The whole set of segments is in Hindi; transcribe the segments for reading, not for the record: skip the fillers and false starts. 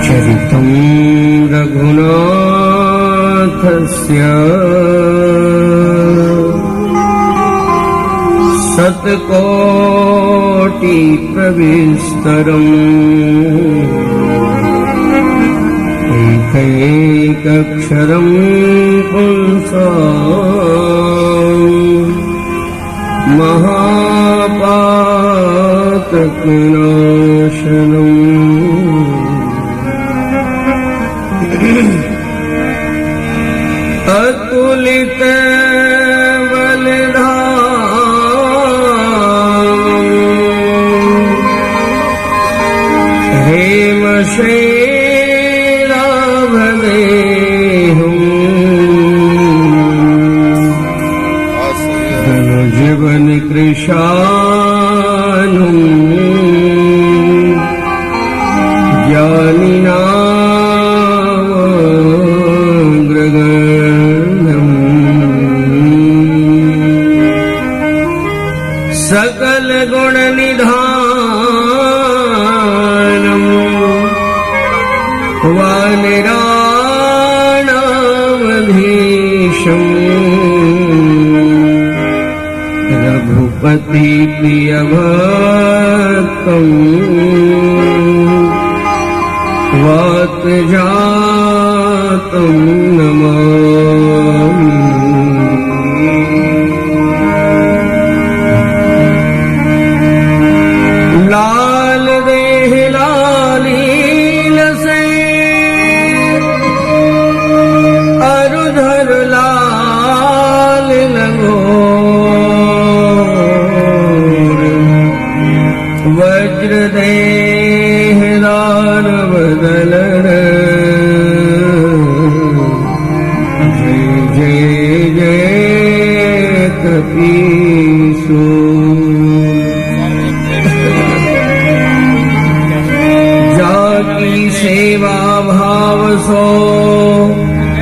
चरितं रघुनाथस्य शतकोटिप्रविस्तरम् एकैकक्षरं पुंसाम् महापातकनाशनम् अतुलित बलधाम हेमशैलाभदेहम् धनुजीवन कृशानुम् ज्ञानिनामग्रगण्यम् सकल गुण निधानम् वानराणामधीशम् रघुपति प्रियभक्तम् वातजातं नमामि। लाल देह लाली लसे अरुधर लाल लगोर वज्र देह दान बदलन जय जय जय कपीसु जाकी सेवा भाव सो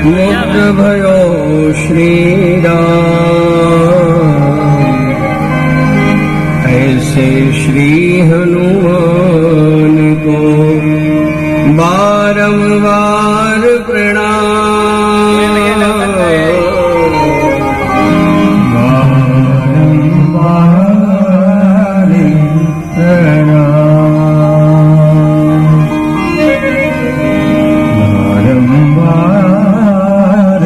मुक्त भयो श्री राम ऐसे श्री हनुमान को बारंबार प्रणाम बारंबार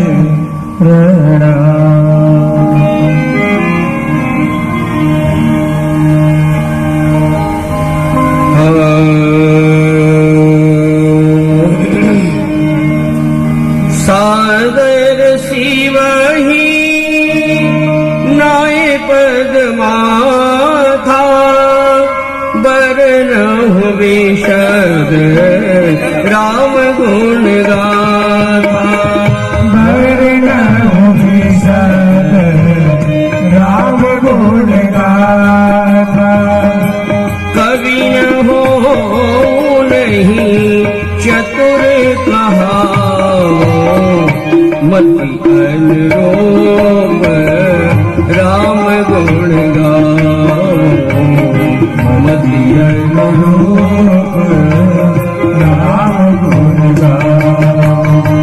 प्रणाम सादर शिवहि नाय पदमाथा बरनहु विशद राम गुण गाथा बरनहु विशद राम गुण गाथा कवि न हो नहीं चतुर कहावो मति अनुरूप राम गुण गावो मति अनुरूप राम गुण गावो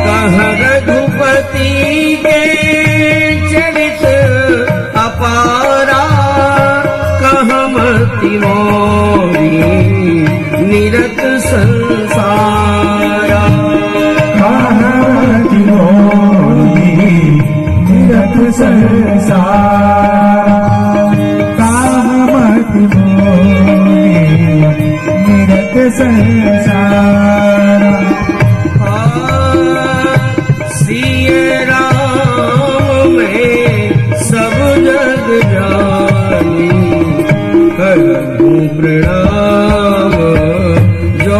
कह रघुपति के चरित अपारा कहमति मोरी निरत संसारा कहमति मोरी निरत संसारा कहमति मोरी निरत संसारा सिय राम में सब जग जानी करहूँ प्रणाम जो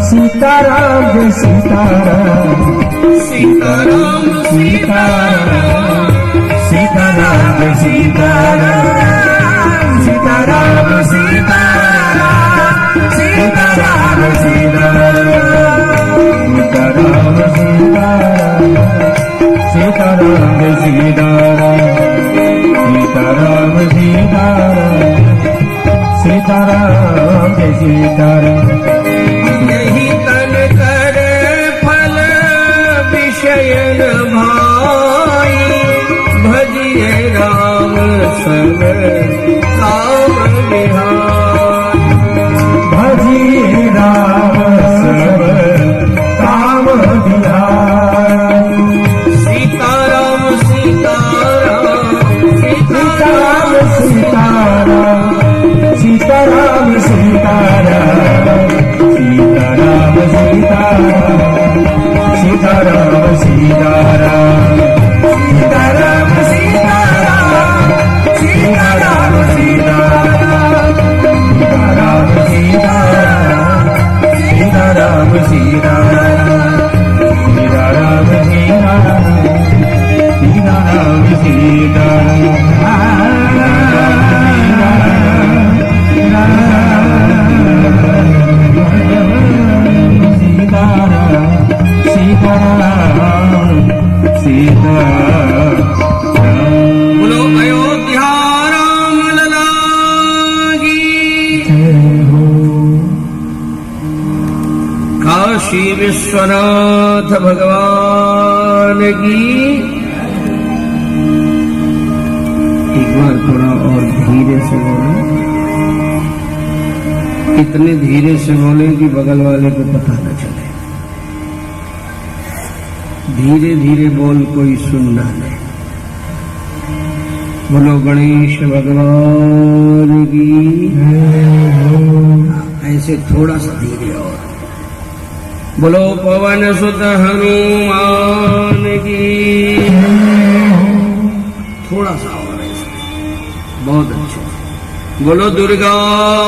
सीताराम जय सीताराम सीताराम सीताराम जय सीताराम सीताराम सीताराम सीताराम सीताराम सीताराम जय सीताराम सीताराम सीताराम जय सीताराम यही तन कर फल विषयन भाई भजिए राम सब काम बिहार भजिए राम सब काम बिहार सीताराम सीताराम सीताराम सीताराम सीताराम सीताराम सीताराम सीताराम सीताराम सीताराम सीताराम सीताराम सीताराम सीताराम सीताराम सीताराम सीताराम सीताराम बोलो अयोध्या राम लला की काशी विश्वनाथ भगवान की। एक बार थोड़ा और धीरे से बोले, इतने धीरे से बोले कि बगल वाले को पता न चले। धीरे धीरे बोल, कोई सुनना नहीं। बोलो गणेश भगवान की। ऐसे थोड़ा सा धीरे और बोलो पवन सुत हनुमान की। थोड़ा सा और ऐसे, बहुत अच्छा। बोलो दुर्गा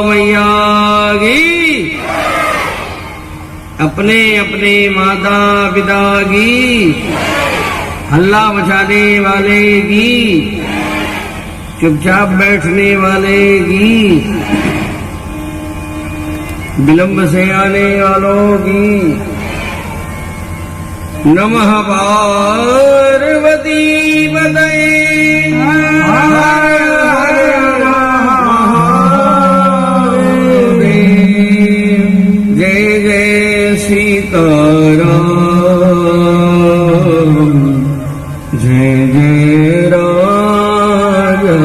मैया की। अपने अपने माता पिता की, हल्ला मचाने वाले की, चुपचाप बैठने वाले की, विलंब से आने वालों की। नमः पार्वती पतये सीताराम जय जय राजा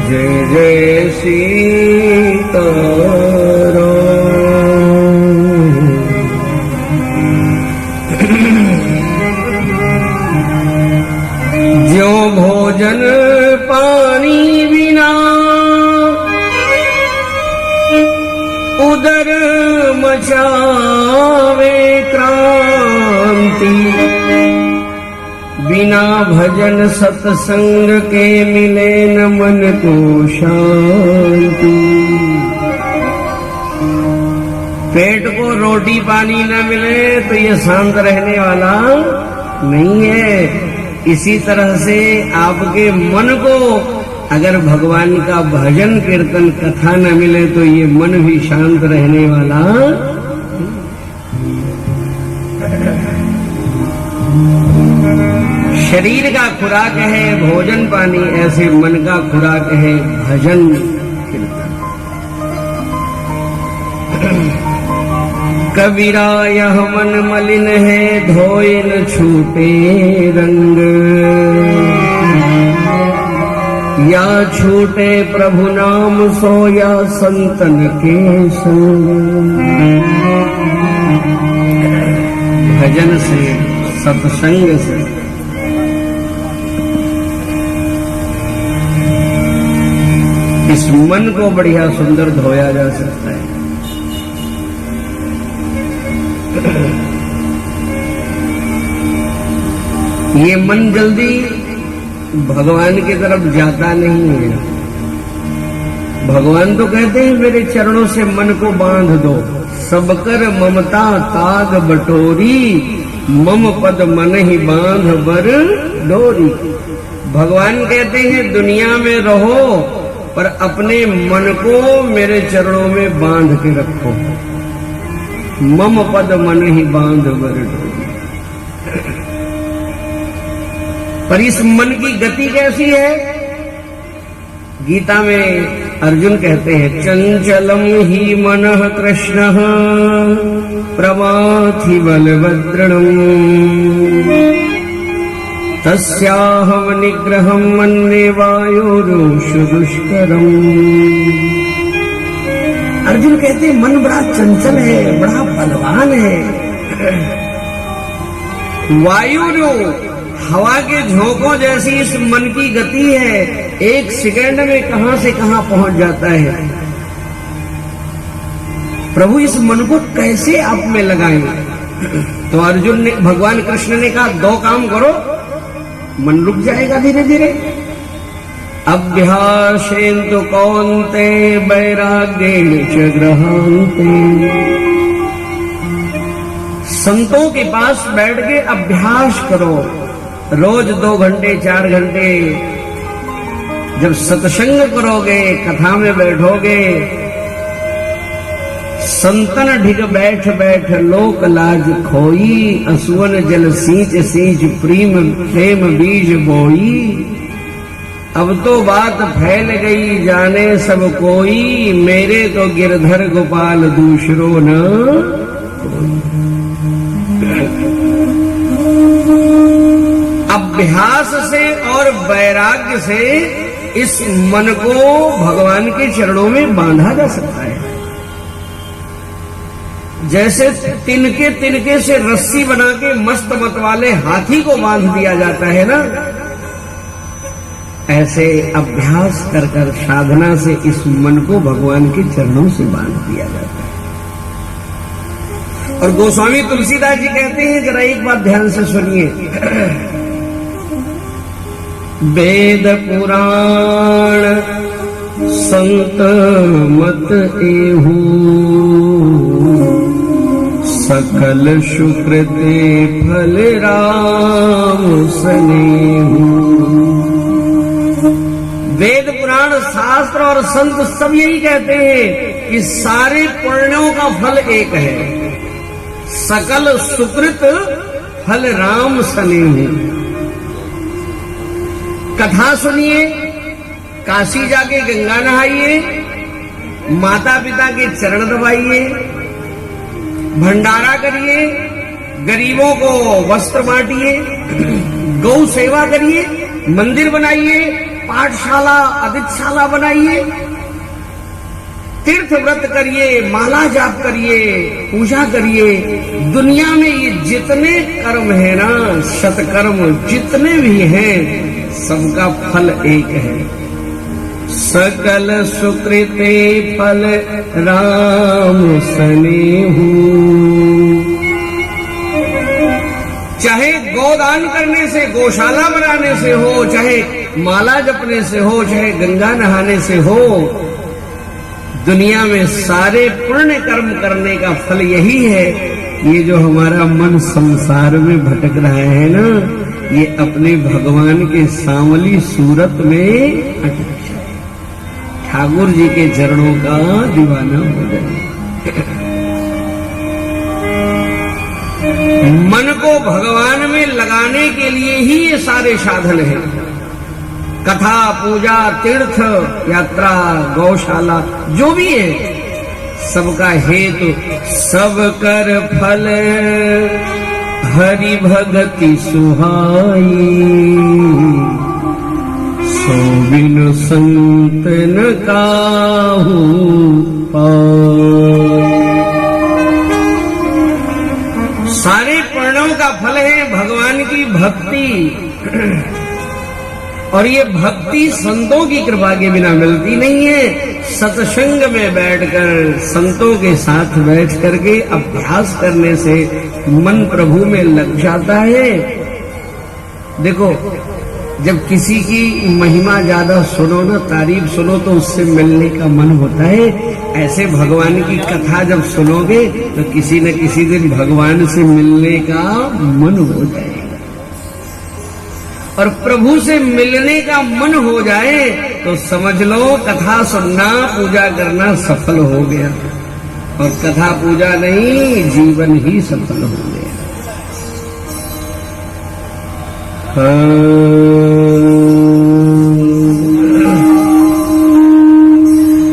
जय जय सीताराम। जो भोजन पानी बिना उदर मचावे क्रांति, बिना भजन सत्संग के मिले न मन को शांति। पेट को रोटी पानी न मिले तो ये शांत रहने वाला नहीं है। इसी तरह से आपके मन को अगर भगवान का भजन कीर्तन कथा न मिले तो ये मन भी शांत रहने वाला। शरीर का खुराक है भोजन पानी, ऐसे मन का खुराक है भजन कीर्तन। कबीरा यह मन मलिन है, धोए न छूटे रंग। या छूटे प्रभु नाम सो, या संतन के संग। भजन से, सत्संग से इस मन को बढ़िया सुंदर धोया जा सकता है। ये मन जल्दी भगवान की तरफ जाता नहीं है। भगवान तो कहते हैं मेरे चरणों से मन को बांध दो, सबकर ममता ताग बटोरी, मम पद मन ही बांध बर डोरी। भगवान कहते हैं दुनिया में रहो पर अपने मन को मेरे चरणों में बांध के रखो। मम पद मन ही बांध बर डोरी। पर इस मन की गति कैसी है? गीता में अर्जुन कहते हैं चंचलम ही मनः कृष्ण प्रमाथि बलभद्रणम् तस्याहम निग्रहं मन्ये वायोरुषु दुष्करम्। अर्जुन कहते हैं मन बड़ा चंचल है, बड़ा बलवान है। वायु हवा के झोंकों जैसी इस मन की गति है, एक सेकंड में कहां से कहां पहुंच जाता है। प्रभु इस मन को कैसे आप में लगाएं? तो अर्जुन ने, भगवान कृष्ण ने कहा दो काम करो, मन रुक जाएगा धीरे धीरे। अभ्यासेन कौन्ते वैराग्येण च गृहान्ते। संतों के पास बैठ के अभ्यास करो, रोज 2 घंटे 4 घंटे जब सत्संग करोगे, कथा में बैठोगे, संतन ढिग बैठ बैठ लोक लाज खोई, असुवन जल सींच सींच प्रेम बीज बोई। अब तो बात फैल गई जाने सब कोई, मेरे तो गिरधर गोपाल दूसरो न अभ्यास से और वैराग्य से इस मन को भगवान के चरणों में बांधा जा सकता है। जैसे तिनके तिनके से रस्सी बना के मस्त मत वाले हाथी को बांध दिया जाता है ना, ऐसे अभ्यास कर कर साधना से इस मन को भगवान के चरणों से बांध दिया जाता है। और गोस्वामी तुलसीदास जी कहते हैं, जरा एक बात ध्यान से सुनिए। वेद पुराण संत मत एहू, सकल सुकृते फल राम सनेहू। वेद पुराण शास्त्र और संत सब यही कहते हैं कि सारे पुण्यों का फल एक है, सकल सुकृत फल राम सनेहू। कथा सुनिए, काशी जाके गंगा नहाइए, माता पिता के चरण दबाइए, भंडारा करिए, गरीबों को वस्त्र बांटिए, गौ सेवा करिए, मंदिर बनाइए, पाठशाला अधिकशाला बनाइए, तीर्थ व्रत करिए, माला जाप करिए, पूजा करिए। दुनिया में ये जितने कर्म है ना, सत्कर्म जितने भी हैं, सबका फल एक है, सकल सुकृते फल राम सनेहू। चाहे गोदान करने से, गौशाला बनाने से हो, चाहे माला जपने से हो, चाहे गंगा नहाने से हो, दुनिया में सारे पुण्य कर्म करने का फल यही है। ये जो हमारा मन संसार में भटक रहा है ना, ये अपने भगवान के सांवली सूरत में अटक जाए, ठाकुर जी के चरणों का दीवाना हो जाए। मन को भगवान में लगाने के लिए ही ये सारे साधन हैं। कथा, पूजा, तीर्थ यात्रा, गौशाला, जो भी है, सबका हेतु सब कर फल हरि भगति सुहाई, सो बिनु संत न काहू पाई। सारे पर्णों का फल है भगवान की भक्ति, और ये भक्ति संतों की कृपा के बिना मिलती नहीं है। सत्संग में बैठकर संतों के साथ बैठ करके अभ्यास करने से मन प्रभु में लग जाता है। देखो, जब किसी की महिमा ज्यादा सुनो ना, तारीफ सुनो, तो उससे मिलने का मन होता है। ऐसे भगवान की कथा जब सुनोगे तो किसी न किसी दिन भगवान से मिलने का मन हो जाएगा, और प्रभु से मिलने का मन हो जाए तो समझ लो कथा सुनना, पूजा करना सफल हो गया, और कथा पूजा नहीं, जीवन ही सफल हो गया।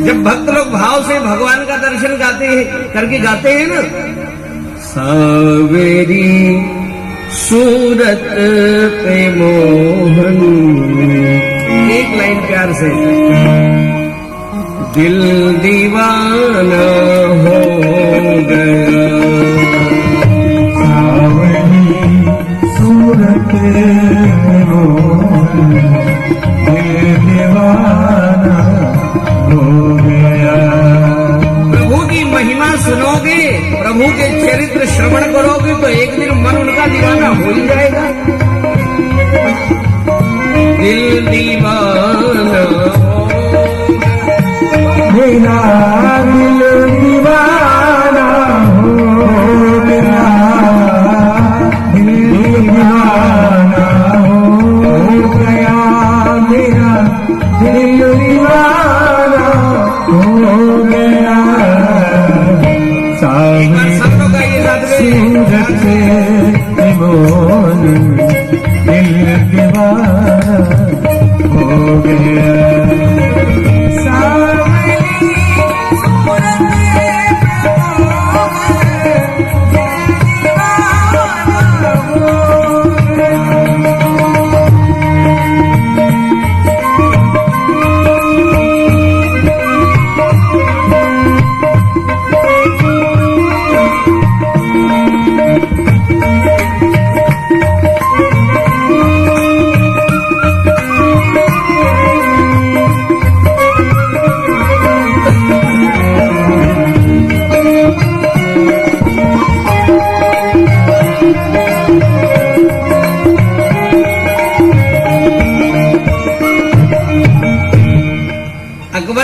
जब भक्त लोग भाव से भगवान का दर्शन गाते हैं ना, सावेरी सूरत पे मोहन, एक लाइन प्यार से, दिल दीवाना हो गया, सावरी सूरत पे मोहन, दिल दीवाना हो गया। प्रभु की महिमा सुनोगे, प्रभु के चरित्र श्रवण करोगे तो एक दिन मन उनका दीवाना हो ही जाएगा। दिल दीवाना मेरा दिल दीवाना हो गया, दिल दीवाना हो गया, मेरा दिल दीवाना हो गया। संतों का ये साथ में सूरत पे मोहन, दिल दीवाना हो गया।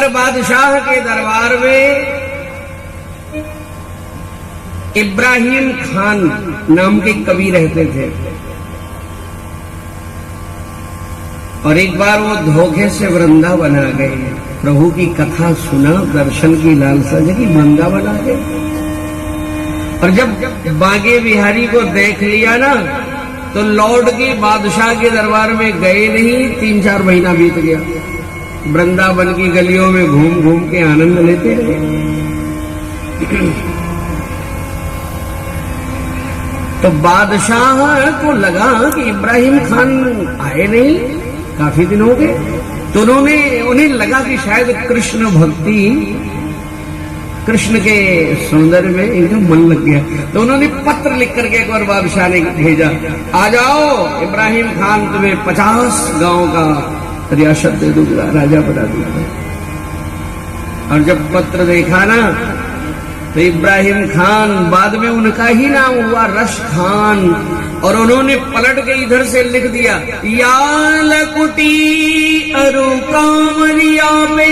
बादशाह के दरबार में इब्राहिम खान नाम के कवि रहते थे, और एक बार वो धोखे से वृंदावन आ गए। प्रभु की कथा सुना, दर्शन की लालसा जगी, वृंदावन आ गए। और जब बागे बिहारी को देख लिया ना, तो लौट के बादशाह के दरबार में गए नहीं। 3-4 महीना बीत गया, वृंदावन की गलियों में घूम घूम के आनंद लेते रहे। तो बादशाह को लगा कि इब्राहिम खान आए नहीं, काफी दिन हो गए। तो उन्हें लगा कि शायद कृष्ण भक्ति, कृष्ण के सौंदर्य में इनका मन लग गया। तो उन्होंने पत्र लिख करके एक बार बादशाह ने भेजा, आ जाओ इब्राहिम खान, तुम्हें 50 गांव का रियासत दे दूंगा, राजा बना दूंगा। और जब पत्र देखा ना, तो इब्राहिम खान, बाद में उनका ही नाम हुआ रश खान, और उन्होंने पलट के इधर से लिख दिया, या लकुटी अरु कामरिया पे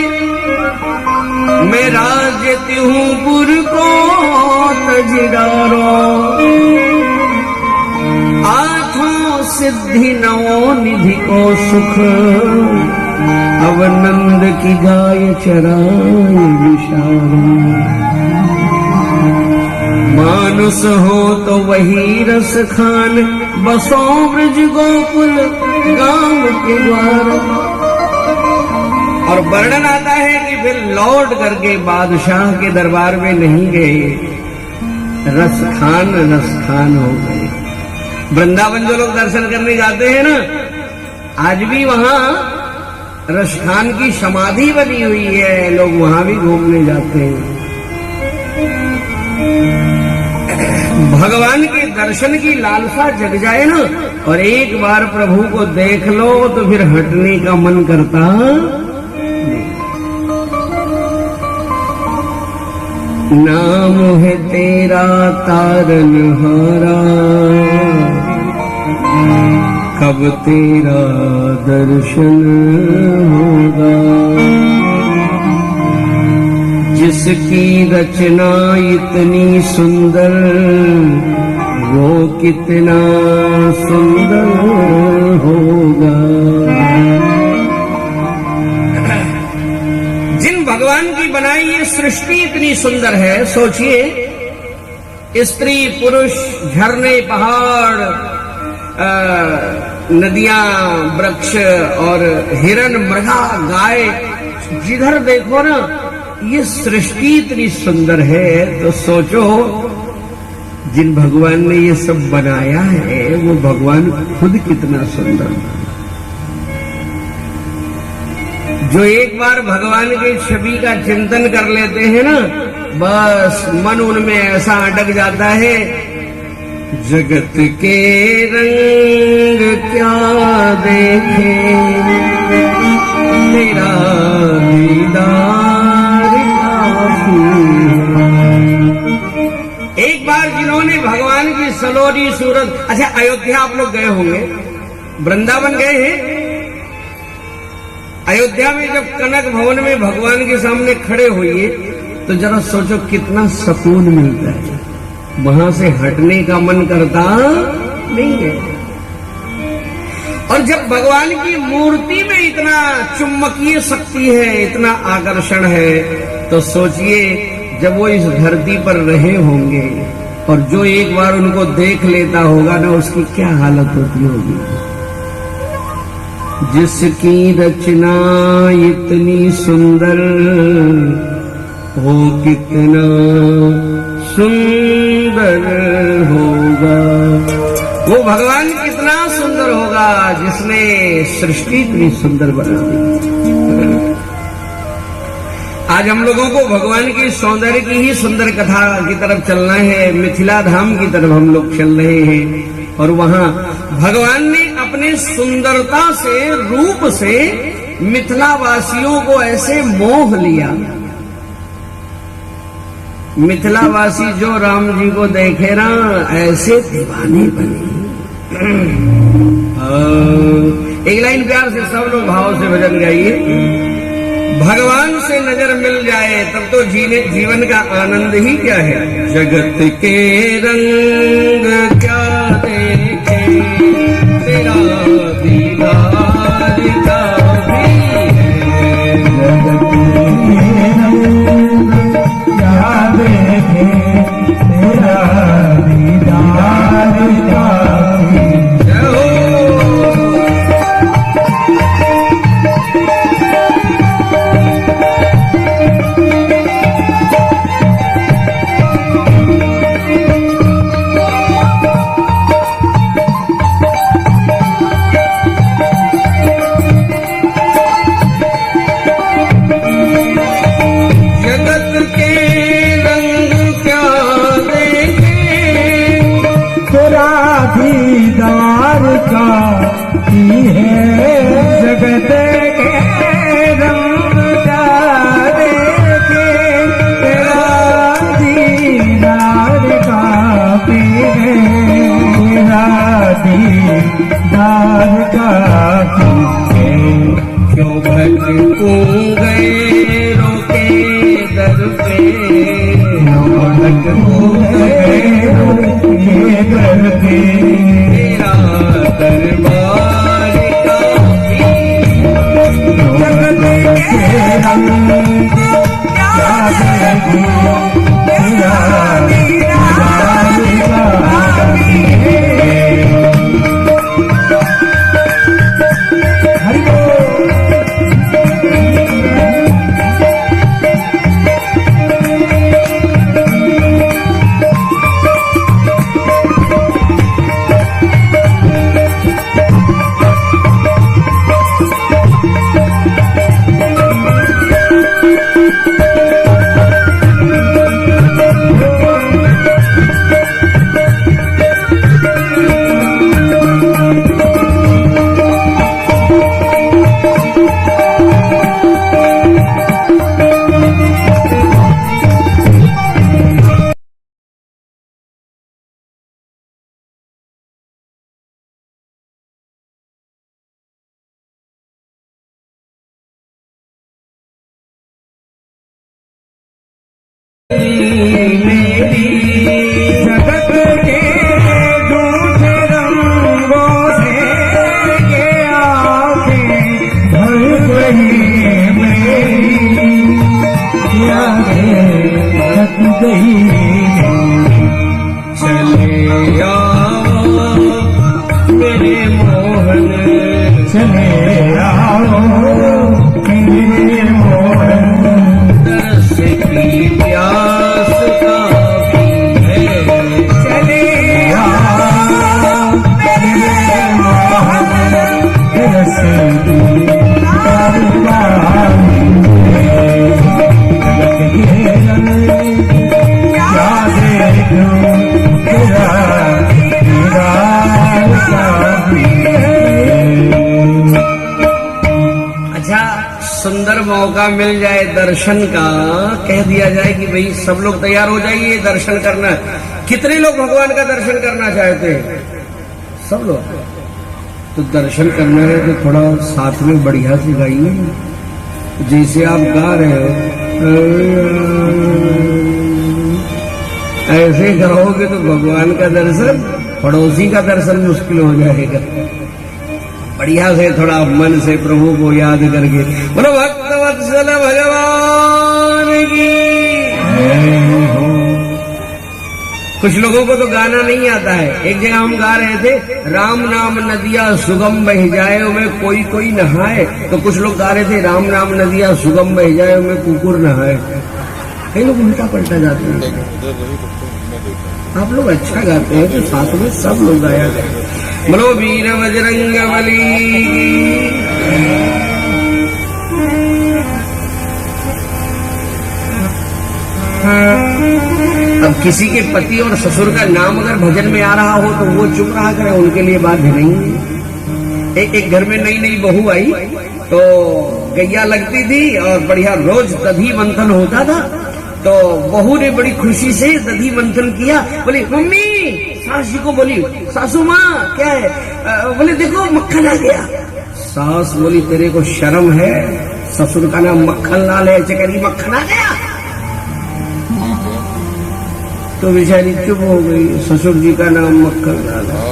मैं राजती हूँ पुर को तजदारो, आठों सिद्धि नवो निधि को सुख, अब नंद की गाय चराए विशाल, मानुष हो तो वही रस खान, बसो ब्रज गोकुल गांव के द्वार। और वर्णन आता है कि फिर लौट करके बादशाह के दरबार में नहीं गए, रस खान हो गए। वृंदावन जो लोग दर्शन करने जाते हैं ना, आज भी वहां रसखान की समाधि बनी हुई है, लोग वहां भी घूमने जाते हैं। भगवान के दर्शन की लालसा जग जाए ना, और एक बार प्रभु को देख लो तो फिर हटने का मन करता नहीं। नाम है तेरा तारनहारा, कब तेरा दर्शन होगा। जिसकी रचना इतनी सुंदर, वो कितना सुंदर होगा। जिन भगवान की बनाई ये सृष्टि इतनी सुंदर है, सोचिए स्त्री पुरुष, झरने पहाड़, नदियां, वृक्ष और हिरण, मृगा, गाय, जिधर देखो ना ये सृष्टि इतनी सुंदर है। तो सोचो जिन भगवान ने ये सब बनाया है वो भगवान खुद कितना सुंदर है। जो एक बार भगवान के छवि का चिंतन कर लेते हैं ना, बस मन उनमें ऐसा अटक जाता है। जगत के रंग क्या देखे, तेरा दीदार काफी। एक बार जिन्होंने भगवान की सलोनी सूरत, अच्छा अयोध्या आप लोग गए होंगे, वृंदावन गए हैं? अयोध्या में जब कनक भवन में भगवान के सामने खड़े होइए तो जरा सोचो कितना सुकून मिलता है। वहां से हटने का मन करता नहीं है। और जब भगवान की मूर्ति में इतना चुंबकीय शक्ति है, इतना आकर्षण है, तो सोचिए जब वो इस धरती पर रहे होंगे और जो एक बार उनको देख लेता होगा ना, उसकी क्या हालत होती होगी। जिसकी रचना इतनी सुंदर, वो कितना सुंदर होगा। वो भगवान कितना सुंदर होगा जिसने सृष्टि इतनी सुंदर बना दी। आज हम लोगों को भगवान की सौंदर्य की ही सुंदर कथा की तरफ चलना है। मिथिला धाम की तरफ हम लोग चल रहे हैं और वहां भगवान ने अपने सुंदरता से, रूप से मिथिला वासियों को ऐसे मोह लिया। मिथिलावासी जो राम जी को देखे ना, ऐसे दीवाने बने। एक लाइन प्यार से सब लोग भाव से भजन गाइए। भगवान से नजर मिल जाए तब तो जीवन का आनंद ही क्या है। जगत के रंग क्या देखे, तेरा दीदार काफी है। जगत के रंग क्या देखे, तेरा दीदार काफी। दीदार काफी है। जगत के रंग क्या देखे, तेरा दीदार काफी है। तेरा दीदार काफी है। क्यों भटकूं गए रोके दर पे, क्यों भटकूं गए रोके दर पे। तेरा दरबार काफी। जगत के रंग क्या देखे, तेरा दीदार काफी है। हरि बोल। मौका मिल जाए दर्शन का, कह दिया जाए कि भाई सब लोग तैयार हो जाइए दर्शन करना। कितने लोग भगवान का दर्शन करना चाहते हैं? सब लोग। तो दर्शन करना है तो थोड़ा साथ में बढ़िया से गाइए। जैसे आप गा रहे हो ऐसे गाओगे तो भगवान का दर्शन, पड़ोसी का दर्शन मुश्किल हो जाएगा। बढ़िया से थोड़ा मन से प्रभु को याद करके बोलो भक्त वत्सल भगवान की। कुछ लोगों को तो गाना नहीं आता है। एक जगह हम गा रहे थे, राम नाम नदिया सुगम बह जाए में कोई कोई नहाए। तो कुछ लोग गा रहे थे, राम नाम नदिया सुगम बह जाए में कुकुर नहाए। कई लोग उल्टा पलटा जाते हैं। आप लोग अच्छा गाते हैं तो साथ में सब लोग गाया जाए। बोलो वीर बजरंग बली। अब किसी के पति और ससुर का नाम अगर भजन में आ रहा हो तो वो चुप रहा करे, उनके लिए बाध्य नहीं है। एक घर में नई नई बहू आई तो गैया लगती थी और बढ़िया रोज दधी मंथन होता था। तो बहू ने बड़ी खुशी से दधी मंथन किया। बोली मम्मी, सास जी को बोली, सासू माँ क्या है? बोले देखो मक्खन आ गया। सास बोली तेरे को शर्म है? ससुर का नाम मक्खन लाल है, चकरी मक्खन आ गया। तो बेचारी चुप हो गई। ससुर जी का नाम मक्खन लाल है।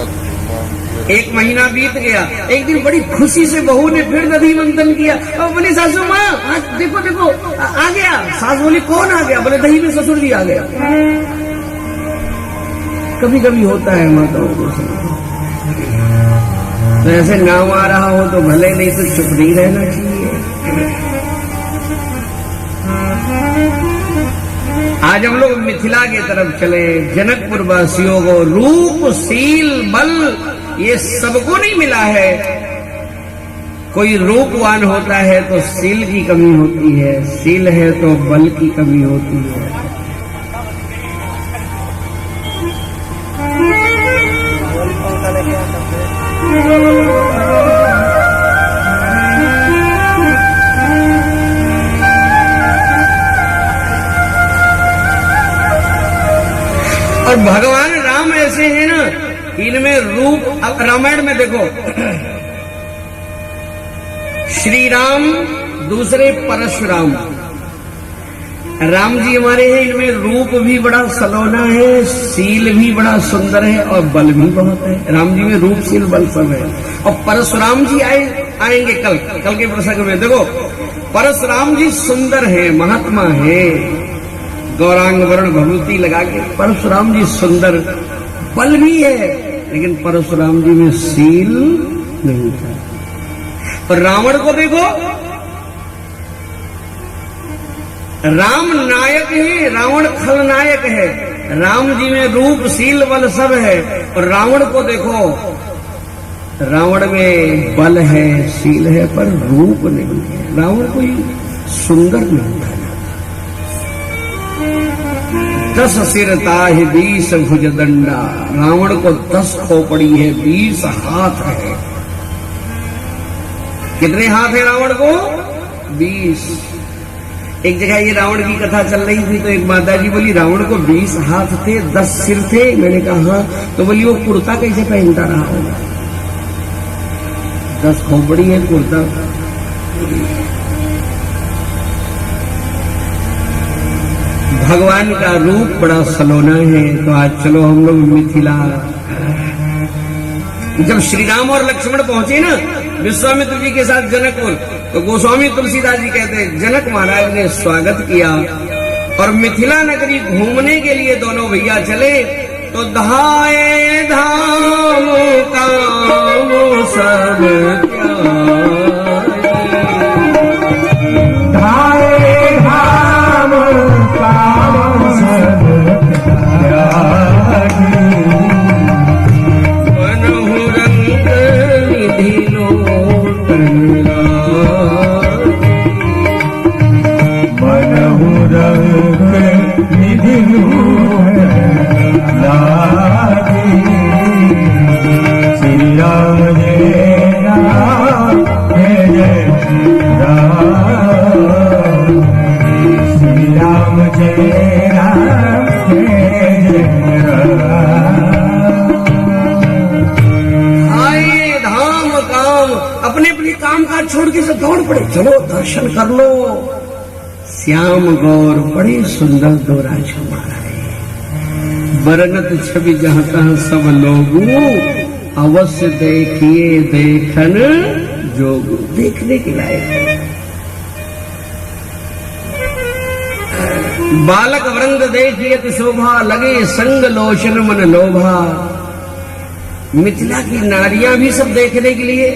एक महीना बीत गया। एक दिन बड़ी खुशी से बहू ने फिर दधी मंथन किया और बोली सासू माँ आज देखो देखो आ गया। सास बोली कौन आ गया? बोले दही में ससुर जी आ गया। कभी कभी होता है माताओं को। तो ऐसे नाम आ रहा हो तो भले, नहीं तो चुप नहीं रहना चाहिए। आज हम लोग मिथिला की तरफ चले। जनकपुर वासियों को रूप सील बल ये सबको नहीं मिला है। कोई रूपवान होता है तो सील की कमी होती है, सील है तो बल की कमी होती है। और भगवान राम ऐसे हैं ना, इनमें रूप। अब रामायण में देखो, श्री राम दूसरे परशुराम। राम जी हमारे हैं, इनमें रूप भी बड़ा सलोना है, सील भी बड़ा सुंदर है और बल भी बहुत है। राम जी में रूप सील बल सब है। और परशुराम जी आएंगे कल के प्रसंग में। देखो परशुराम जी सुंदर है, महात्मा है, गौरांग वर्ण भभूति लगा के परशुराम जी सुंदर, बल भी है, लेकिन परशुराम जी में सील नहीं था। और रावण को देखो, राम नायक है, रावण खलनायक है। राम जी में रूप सील बल सब है। और रावण को देखो, रावण में बल है, सील है, पर रूप नहीं है। रावण कोई सुंदर नहीं था। 10 सिर ताहि 20 भुज दंडा। रावण को 10 खोपड़ी है, 20 हाथ है। कितने हाथ है रावण को? 20। एक जगह ये रावण की कथा चल रही थी तो एक माता जी बोली रावण को 20 हाथ थे, 10 सिर थे। मैंने कहा हाँ। तो बोली वो कुर्ता कैसे पहनता रहा होगा? 10 खोपड़ी है कुर्ता। भगवान का रूप बड़ा सलोना है। तो आज चलो हम लोग मिथिला। जब श्री राम और लक्ष्मण पहुंचे ना विश्वामित्र जी के साथ जनकपुर, तो गोस्वामी तुलसीदास जी कहते हैं जनक महाराज ने स्वागत किया और मिथिला नगरी घूमने के लिए दोनों भैया चले। तो धाये धाम काम सब धाये धाम काम सब मनहु रंग निधि लोटन मनहु रंग निधि लागी। श्री राम जय राम जय जय राम। राम जय आए धाम काम, अपने अपने काम काज छोड़ के सब दौड़ पड़े, चलो दर्शन कर लो। श्याम गौर बड़े सुंदर दो राजकुमार है, बरनत छवि जहाँ तहाँ सब लोगू, अवश्य देखिए देखन जोगू, देखने के लायक। बालक वृंद देखिए तो शोभा, लगे संग लोचन मन लोभा। मिथिला की नारियां भी सब देखने के लिए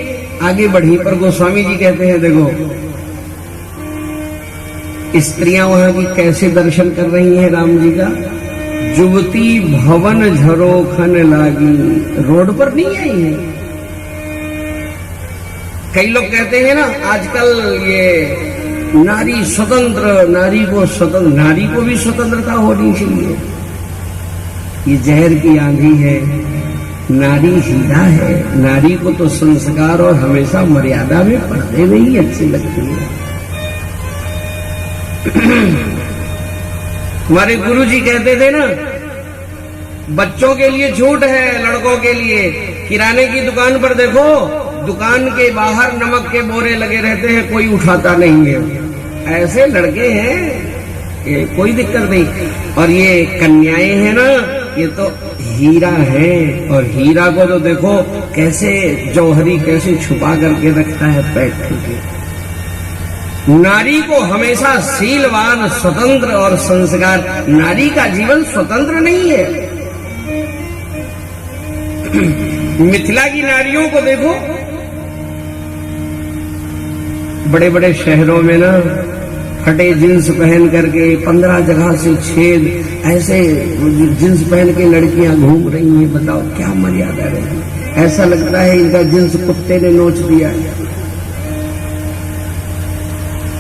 आगे बढ़ी, पर गोस्वामी जी कहते हैं देखो स्त्रियां वहां की कैसे दर्शन कर रही हैं राम जी का। जुवती भवन झरोखन लागी, रोड पर नहीं आई है। कई लोग कहते हैं ना आजकल ये नारी स्वतंत्र, नारी को भी स्वतंत्रता होनी चाहिए। ये जहर की आंधी है, नारी हीरा है। नारी को तो संस्कार और हमेशा मर्यादा में पर्दे में ही अच्छी लगती है। हमारे गुरु जी कहते थे ना, बच्चों के लिए छूट है, लड़कों के लिए किराने की दुकान पर देखो, दुकान के बाहर नमक के बोरे लगे रहते हैं, कोई उठाता नहीं है। ऐसे लड़के हैं, ये कोई दिक्कत नहीं। और ये कन्याएं हैं ना, ये तो हीरा है। और हीरा को तो देखो कैसे जौहरी कैसे छुपा करके रखता है पैक करके। नारी को हमेशा शीलवान, स्वतंत्र और संस्कार। नारी का जीवन स्वतंत्र नहीं है। मिथिला की नारियों को देखो, बड़े बड़े शहरों में ना फटे जींस पहन करके 15 जगह से छेद, ऐसे जींस पहन के लड़कियां घूम रही हैं। बताओ क्या मर्यादा रही। ऐसा लगता है इनका जींस कुत्ते ने नोच दिया।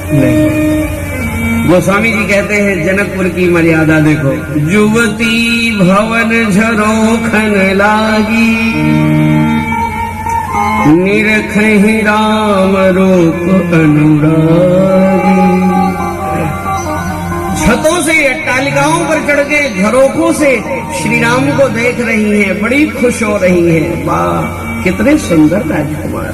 नहीं, गोस्वामी जी कहते हैं जनकपुर की मर्यादा देखो। जुवती भवन झरोखन लागी, निरखहि राम रूप अनुरागी। छतों से अट्टालिकाओं पर चढ़ के झरोखों से श्री राम को देख रही हैं, बड़ी खुश हो रही हैं। वाह कितने सुंदर राजकुमार।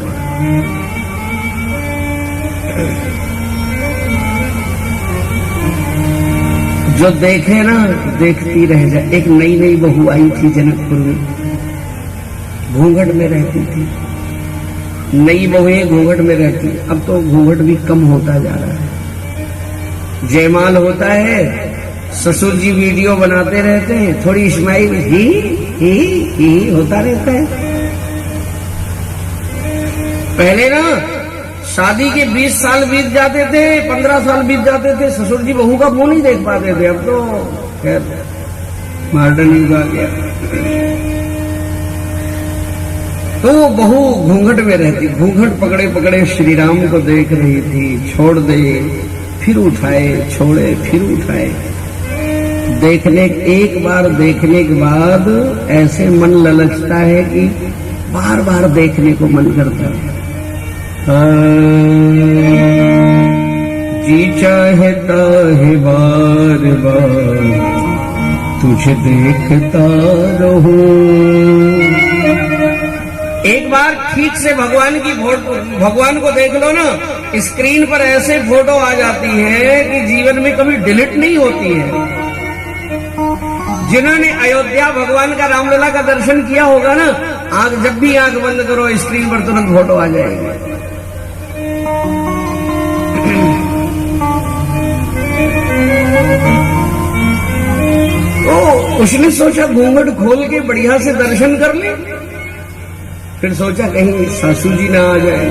जो देखे ना देखती रह जाए। एक नई नई बहू आई थी जनकपुर में, घूंघट में रहती थी। नई बहुएं घूंघट में रहती, अब तो घूंघट भी कम होता जा रहा है। जयमाल होता है, ससुर जी वीडियो बनाते रहते हैं, थोड़ी स्माइल ही होता रहता है। पहले ना शादी के 20 साल बीत जाते थे, 15 साल बीत जाते थे, ससुर जी बहू का मुंह नहीं देख पाते थे। अब तो खैर मॉडर्न युग आ गया। तो वो बहू घूंघट में रहती, घूंघट पकड़े पकड़े श्री राम को देख रही थी। छोड़ दे फिर उठाए, छोड़े फिर उठाए। देखने एक बार देखने के बाद ऐसे मन ललचता है कि बार बार देखने को मन करता है। जी चाहता है बार बार तुझे देखता रहूं। एक बार ठीक से भगवान की भगवान को देख लो ना, स्क्रीन पर ऐसे फोटो आ जाती है कि जीवन में कभी डिलीट नहीं होती है। जिन्होंने अयोध्या भगवान का रामलला का दर्शन किया होगा ना, आंख जब भी आंख बंद करो स्क्रीन पर तुरंत फोटो आ जाएगी। तो उसने सोचा घूंघट खोल के बढ़िया से दर्शन कर ले। फिर सोचा कहीं सासू जी ना आ जाए,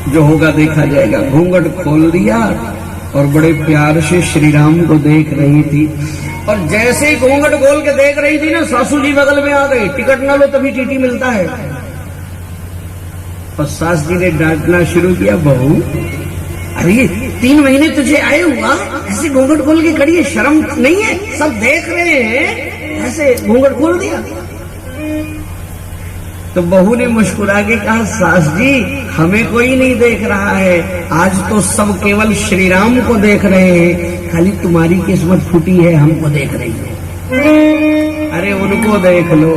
जो होगा देखा जाएगा। घूंघट खोल दिया और बड़े प्यार से श्री राम को देख रही थी। और जैसे ही घूंघट खोल के देख रही थी ना, सासू जी बगल में आ गई। टिकट ना लो तभी टीटी मिलता है। और सास जी ने डांटना शुरू किया, बहू अरे 3 महीने तुझे आए हुआ, ऐसे घूंघट खोल के खड़ी है, शर्म नहीं है? सब देख रहे हैं, ऐसे घूंघट खोल दिया। तो बहू ने मुस्कुरा के कहा, सास जी हमें कोई नहीं देख रहा है, आज तो सब केवल श्री राम को देख रहे हैं, खाली तुम्हारी किस्मत फूटी है, हमको देख रही है। अरे उनको देख लो,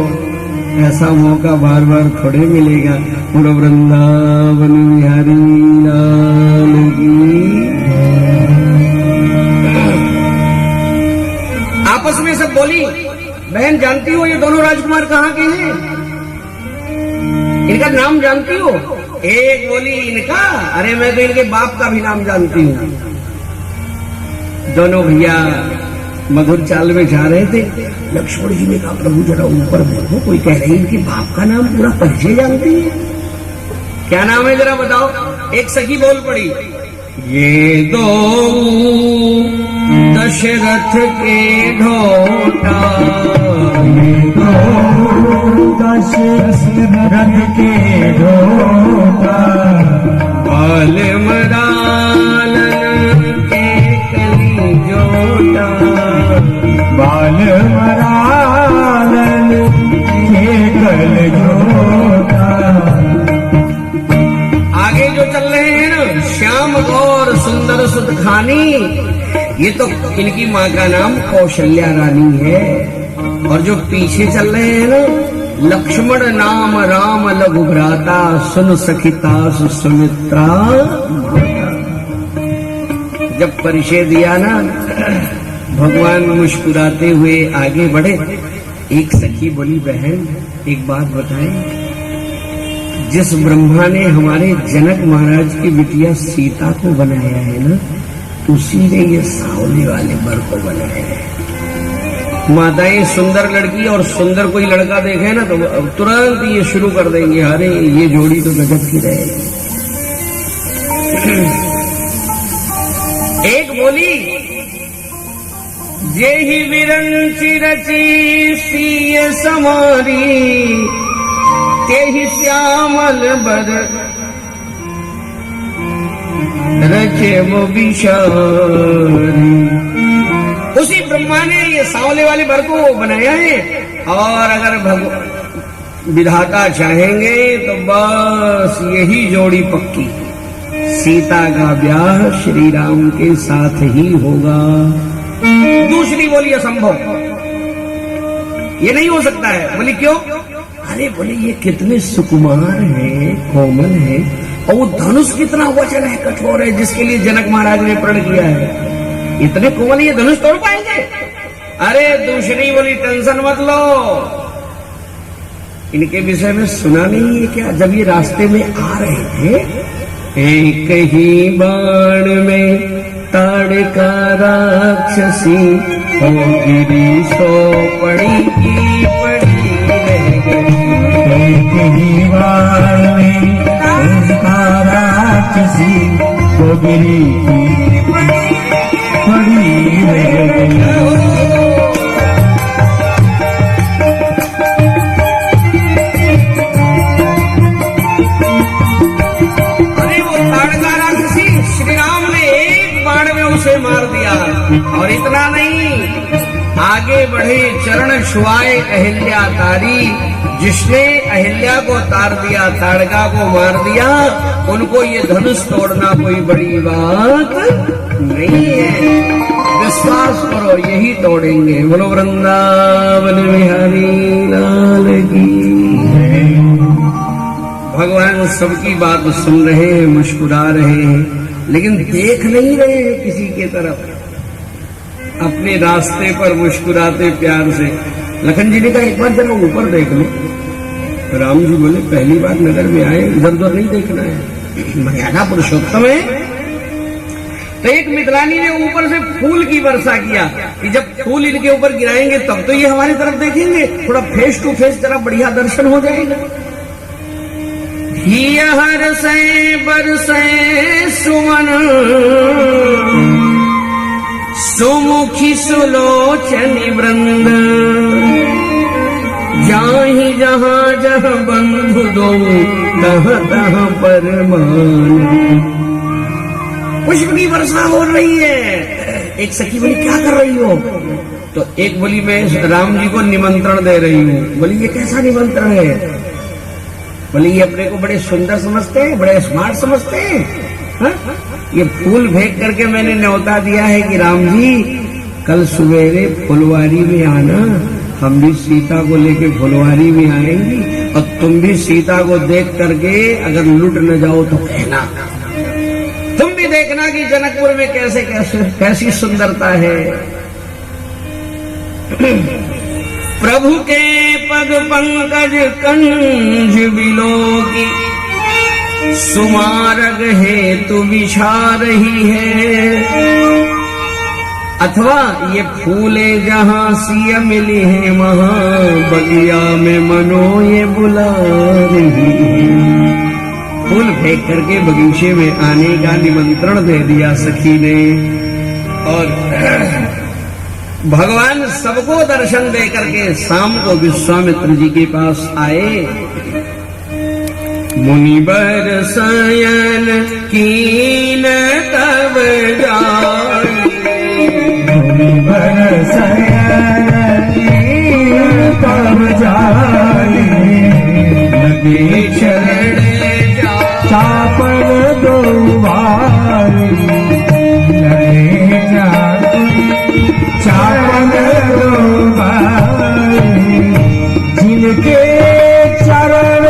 ऐसा मौका बार बार थोड़े मिलेगा। पूरा वृंदावन बिहारी लाल की। आपस में सब बोली, बहन जानती हो ये दोनों राजकुमार कहाँ के हैं? इनका नाम जानती हो? एक बोली इनका, अरे मैं तो इनके बाप का भी नाम जानती हूँ। दोनों भैया मधुर चाल में जा रहे थे। लक्ष्मण जी ने कहा प्रभु जरा ऊपर देखो, कोई कह रही इनके बाप का नाम पूरा परिचय जानती है। क्या नाम है जरा बताओ? एक सखी बोल पड़ी, ये दो दशरथ के ढोटा, ये दो दशरथ के ढोटा, बाल मदालन के कली जोटा, बाल मरालन के कल जोटा। आगे जो चल रहे हैं ना, श्याम गौर सुंदर सुध खानी, ये तो इनकी माँ का नाम कौशल्या रानी है। और जो पीछे चल रहे हैं ना, लक्ष्मण नाम राम लघु भ्राता, सुन सखिता सुमित्रा। जब परिचय दिया ना, भगवान मुस्कुराते हुए आगे बढ़े। एक सखी बोली, बहन एक बात बताएं, जिस ब्रह्मा ने हमारे जनक महाराज की बिटिया सीता को बनाया है ना, उसी ने ये सावली वाले वर को बनाया है। माताएं सुंदर लड़की और सुंदर कोई लड़का देखे ना, तो तुरंत ये शुरू कर देंगे, अरे ये जोड़ी तो गजब की रहेगी। एक बोली, जे ही विरंची रची सीय समारी, ते ही श्यामल बर रचे वो बिशारी। उसी ब्रह्मा ने ये सांवले वाले वर को बनाया है, और अगर विधाता चाहेंगे तो बस यही जोड़ी पक्की, सीता का ब्याह श्री राम के साथ ही होगा। दूसरी बोली, असंभव, ये नहीं हो सकता है। बोली क्यों? अरे बोले ये कितने सुकुमार हैं, कोमल हैं, और वो धनुष कितना वचन है, कठोर है, जिसके लिए जनक महाराज ने प्रण किया है। इतने कोमल ये धनुष तोड़ पाएंगे? अरे दूसरी बोली, टेंशन मत लो, इनके विषय में सुना नहीं है क्या? जब ये रास्ते में आ रहे थे, एक ही बाण में ताड़का राक्षसी, हो गिरी सो पड़ी की पड़ी रह गई। एक ही बाण में ताड़का राक्षसी, हो गिरी की पड़ी रह गई। उसे मार दिया, और इतना नहीं, आगे बढ़े चरण छुआए अहिल्या तारी। जिसने अहिल्या को तार दिया, ताड़का को मार दिया, उनको ये धनुष तोड़ना कोई बड़ी बात नहीं है। विश्वास करो, यही तोड़ेंगे। बोलो वृंदावन बिहारी लाल की। भगवान सबकी बात सुन रहे हैं, मुस्कुरा रहे हैं, लेकिन देख नहीं रहे हैं किसी के तरफ। अपने रास्ते पर मुस्कुराते प्यार से। लखन जी ने कहा एक बार जरा ऊपर देख लो। राम जी बोले पहली बार नगर में आए, इधर उधर नहीं देखना है, मर्यादा पुरुषोत्तम है। तो एक मित्रानी ने ऊपर से फूल की वर्षा किया कि जब फूल इनके ऊपर गिराएंगे तब तो ये हमारी तरफ देखेंगे, थोड़ा फेस टू फेस जरा बढ़िया दर्शन हो जाएगा। हर से बरसे सुमन, सुमुखी सुलोचनी वृंद, जाहि जहाँ जहाँ बंधु दो, तहाँ तहाँ परमान। पुष्प की वर्षा हो रही है। एक सखी बोली क्या कर रही हो? तो एक बोली मैं राम जी को निमंत्रण दे रही हूँ। बोली ये कैसा निमंत्रण है? बोले ये अपने को बड़े सुंदर समझते हैं, बड़े स्मार्ट समझते हैं। हाँ? ये फूल फेंक करके मैंने न्योता दिया है कि राम जी कल सवेरे फुलवारी में आना, हम भी सीता को लेके फुलवारी में आएंगी और तुम भी सीता को देख करके अगर लुट न जाओ तो कहना, तुम भी देखना कि जनकपुर में कैसे कैसे कैसी सुंदरता है। प्रभु के पद पंकज कंज बिलोकी, सुमारग हेतु बिछा रही है। अथवा ये फूले जहां सिया मिली है, वहां बगिया में मनो ये बुला रही है। फूल फेंक करके बगीचे में आने का निमंत्रण दे दिया सखी ने, और भगवान सबको दर्शन दे करके शाम को विश्वामित्र जी के पास आए। मुनिवर शयन कीन तब जाई, मुनिवर शयन कीन तब जाई, लगे शरण चापन दो बारी, लगे चापन दो बारी, जिनके चरण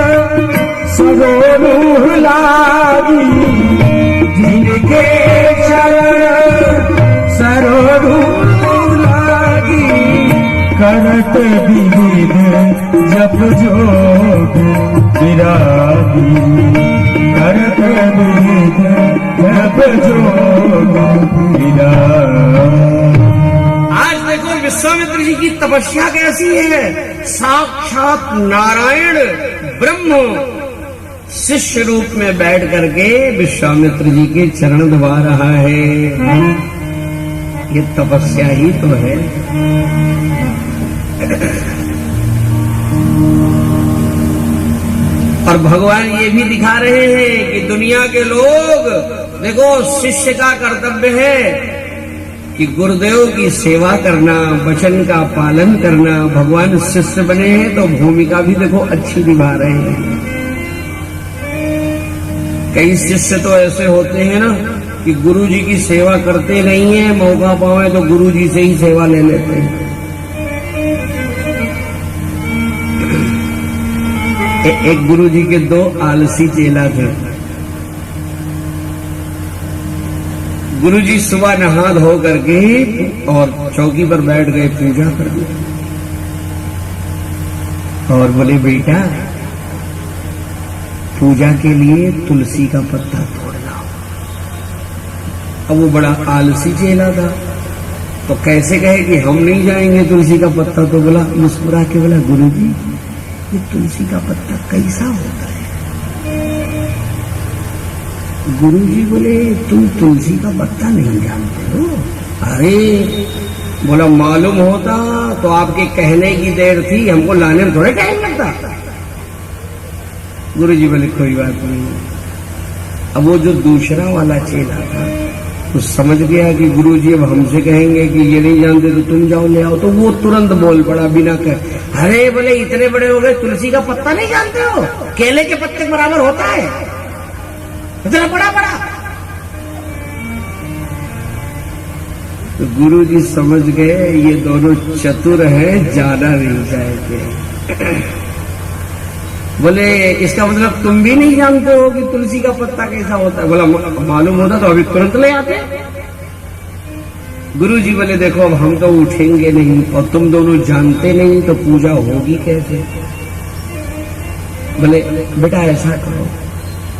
सरोरू लागी, जिनके चरण सरोरू लागी, करत विविध जप जोग विरागी, करत विविध जप जोग विरागी। आज देखो विश्वामित्र जी की तपस्या कैसी है। साक्षात नारायण ब्रह्म शिष्य रूप में बैठ करके विश्वामित्र जी के चरण दबा रहा है। ये तपस्या ही तो है। और भगवान ये भी दिखा रहे हैं कि दुनिया के लोग देखो, शिष्य का कर्तव्य है कि गुरुदेव की सेवा करना, वचन का पालन करना। भगवान शिष्य बने हैं तो भूमिका भी देखो अच्छी निभा रहे हैं। कई शिष्य तो ऐसे होते हैं ना कि गुरु जी की सेवा करते नहीं है, मौका पावे तो गुरु जी से ही सेवा ले लेते हैं। एक गुरु जी के दो आलसी चेला थे। गुरु जी सुबह नहा धो करके और चौकी पर बैठ गए पूजा करने, और बोले बेटा पूजा के लिए तुलसी का पत्ता तोड़ लाओ। अब वो बड़ा आलसी चेला था, तो कैसे कहे कि हम नहीं जाएंगे तुलसी का पत्ता, तो बोला मुस्कुरा के बोला गुरु जी ये तुलसी का पत्ता कैसा होता है। गुरु जी बोले तुम तुलसी का पत्ता नहीं जानते हो। अरे बोला मालूम होता तो आपके कहने की देर थी, हमको लाने में थोड़े टाइम लगता। गुरु जी बोले कोई बात नहीं। अब वो जो दूसरा वाला चेला था तो समझ गया कि गुरु जी अब हमसे कहेंगे कि ये नहीं जानते तो तुम जाओ ले आओ, तो वो तुरंत बोल पड़ा बिना कहे, अरे बोले इतने बड़े हो गए तुलसी का पत्ता नहीं जानते हो, केले के पत्ते बराबर होता है, इतना बड़ा बड़ा। तो गुरु जी समझ गए ये दोनों चतुर हैं, जाना नहीं चाहते। बोले इसका मतलब तुम भी नहीं जानते हो कि तुलसी का पत्ता कैसा होता है। बोला मालूम होता तो अभी तुरंत ले आते। गुरु जी बोले देखो अब हम तो उठेंगे नहीं और तुम दोनों जानते नहीं तो पूजा होगी कैसे। बोले बेटा ऐसा करो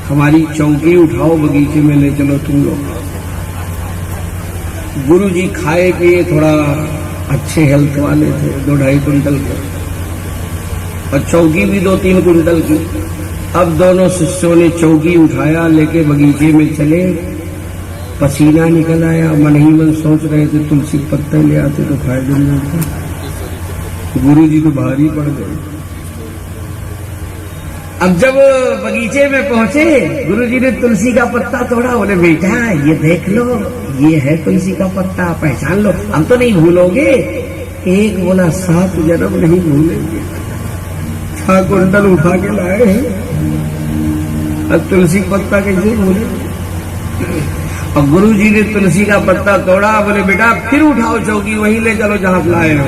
हमारी चौकी उठाओ, बगीचे में ले चलो तुम लोग। गुरु जी खाए पिए थोड़ा अच्छे हेल्थ वाले थे, 2-2.5 कुंटल के, और चौकी भी 2-3 कुंटल की। अब दोनों शिष्यों ने चौकी उठाया, लेके बगीचे में चले। पसीना निकल आया, मन ही मन सोच रहे थे तुलसी पत्ते ले आते तो फायदे नहीं होते। गुरु जी तो भारी पड़ गए। अब जब बगीचे में पहुंचे, गुरु जी ने तुलसी का पत्ता तोड़ा। बोले बेटा ये देख लो, ये है तुलसी का पत्ता, पहचान लो, हम तो नहीं भूलोगे। एक बोला 7 जन्म नहीं भूलेंगे। 6 कुंटल उठा के लाए हैं। अब तुलसी पत्ता कैसे बोले? और गुरु जी ने तुलसी का पत्ता तोड़ा, बोले बेटा फिर उठाओ चौकी, वहीं ले चलो जहां लाए हो।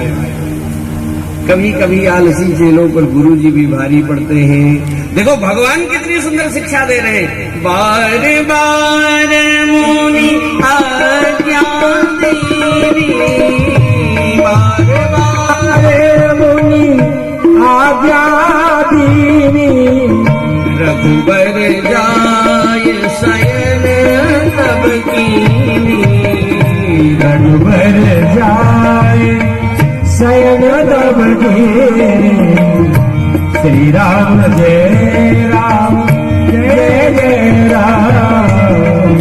कभी कभी आलसी चेलों पर गुरु जी भी भारी पड़ते हैं। देखो भगवान कितनी सुंदर शिक्षा दे रहे हैं। बार बार मुनि आज्ञा देवी, बार बार मुनि आज्ञा दीनी, रघुबर जाय शयन तब कीनी, रघुबर जाय शयन तब कीनी। श्री राम जय राम जय जय राम,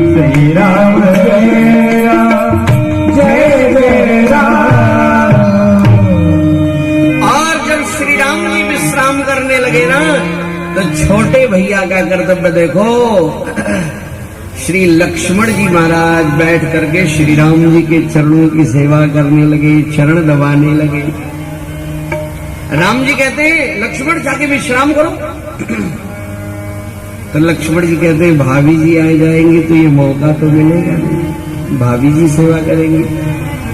श्री राम जय राम जय जय राम। और जब श्री राम जी विश्राम करने लगे ना, तो छोटे भैया का कर्तव्य देखो। श्री लक्ष्मण जी महाराज बैठ करके श्री राम जी के चरणों की सेवा करने लगे, चरण दबाने लगे। राम जी कहते हैं लक्ष्मण जाके विश्राम करो। तो लक्ष्मण जी कहते हैं भाभी जी आ जाएंगे तो ये मौका तो मिलेगा नहीं, भाभी जी सेवा करेंगे।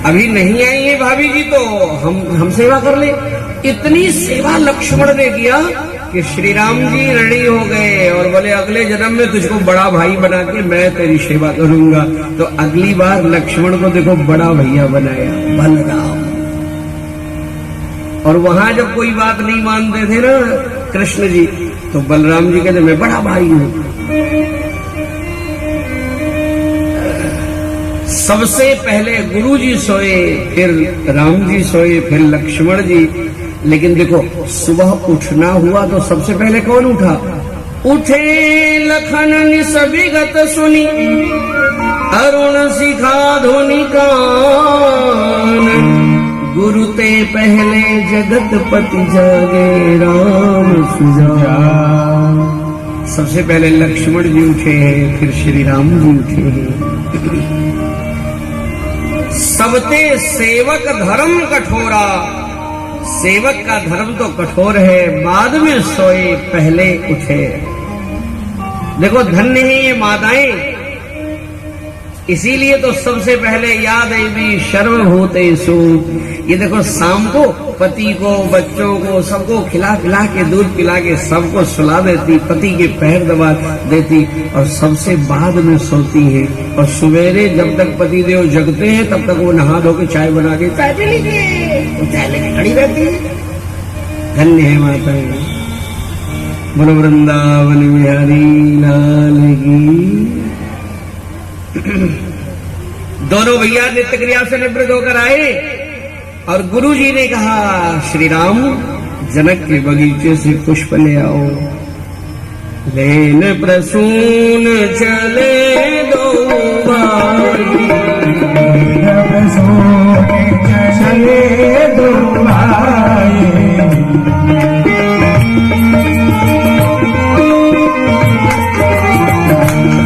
अभी नहीं आई है भाभी जी तो हम सेवा कर ले। इतनी सेवा लक्ष्मण ने किया कि श्री राम जी रेडी हो गए और बोले अगले जन्म में तुझको बड़ा भाई बना के मैं तेरी सेवा करूंगा। तो अगली बार लक्ष्मण को देखो बड़ा भैया बनाया बलराम। और वहां जब कोई बात नहीं मानते थे ना कृष्ण जी, तो बलराम जी कहते मैं बड़ा भाई हूं। सबसे पहले गुरु जी सोए, फिर राम जी सोए, फिर लक्ष्मण जी। लेकिन देखो सुबह उठना हुआ तो सबसे पहले कौन उठा? उठे लखन निस विगत सुनी, अरुण शिखा धुनि कान, गुरु ते पहले जगत पति जागे राम सुजान। सबसे पहले लक्ष्मण जी उठे हैं, फिर श्री राम जी उठे हैं। सबते सेवक धर्म कठोरा, सेवक का धर्म तो कठोर है, बाद में सोए पहले उठे। देखो धन्य है ये माताएं, इसीलिए तो सबसे पहले या देवी सर्वभूतेषु। ये देखो शाम को पति को, बच्चों को, सबको खिला पिला के, दूध पिला के सबको सुला देती, पति के पैर दबा देती और सबसे बाद में सोती है। और सवेरे जब तक पति देव जगते हैं तब तक वो नहा धो के चाय बना के चाय पी लीजिए, तो चाय लेके खड़ी रहती है। धन्य है माताएं। बोलो वृंदावन बिहारी लाल की। दोनों भैया नित्य क्रिया से निवृत्त होकर आए और गुरु जी ने कहा श्री राम जनक के बगीचे से पुष्प ले आओ। लेन प्रसून चले दो भाई, प्रसून चले दो भाई,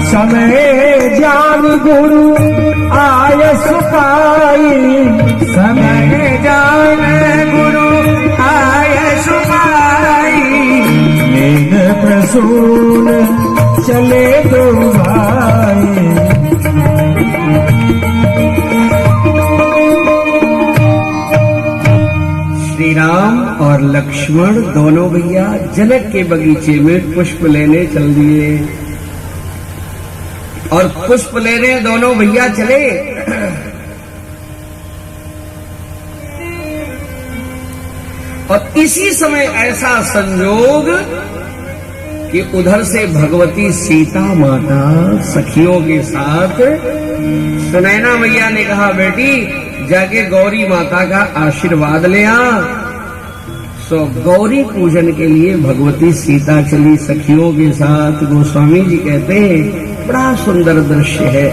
समय जान गुरु आय सुपाई, समय जान गुरु आय सुपाई। लेन प्रसून चले दो भाई। श्री राम और लक्ष्मण दोनों भैया जनक के बगीचे में पुष्प लेने चल दिए। और पुष्प लेने दोनों भैया चले। और इसी समय ऐसा संयोग कि उधर से भगवती सीता माता सखियों के साथ, सुनैना मैया ने कहा बेटी जाके गौरी माता का आशीर्वाद ले आ। सो गौरी पूजन के लिए भगवती सीता चली सखियों के साथ। गोस्वामी जी कहते हैं बड़ा सुंदर दृश्य है।